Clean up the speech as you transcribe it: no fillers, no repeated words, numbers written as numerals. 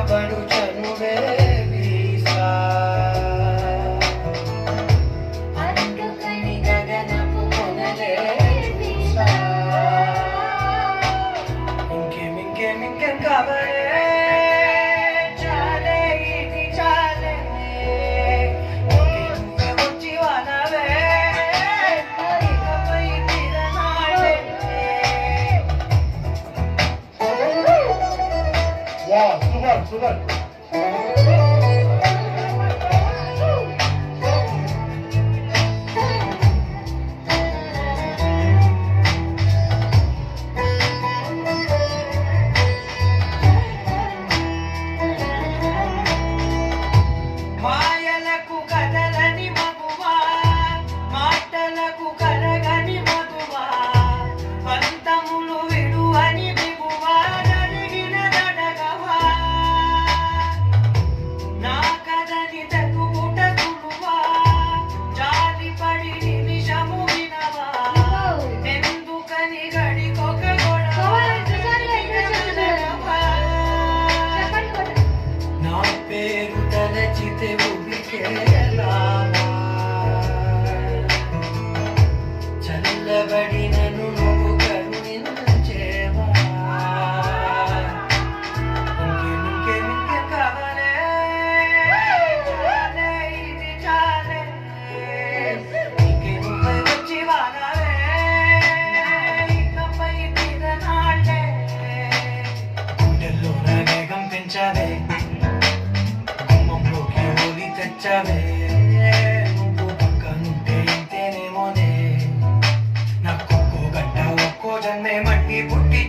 చల్లబడు చనువే visa అందుకని గగనపు కొనలే చూసా ఇంకేం కావాలే చాలే ఇది చాలే వచ్చి వానవే ఇకపై తిరనాడే సూపర్ మాయలకు కదలని మగువా మాటలకు కరగని మగువా పంతములు విడువని బిగువా నలిగిన దడగవా నా కదని తగ్గుట గురువా జాలిపడి నిమిషము వినవా ఎందుకని గడికొక గొడవ నా పేరు తలచితే ఉబికేలా చల్లబడినను నువ్వు కరుణించేవా ఇంకేం కావాలే చాలే ఇది చాలే ఇంకేముపై వచ్చి వానవే ఇకపై తిరనాళ్ళే గుండెల్లో నా వేగం పెంచావే గుమ్మంలోకి హోలీ తెచ్చావే నువ్వు పక్కనుంటే ఇంతేనేమోనే నాకు ఒక్కో గంట ఒక్కో జన్మే మట్టి పుట్టి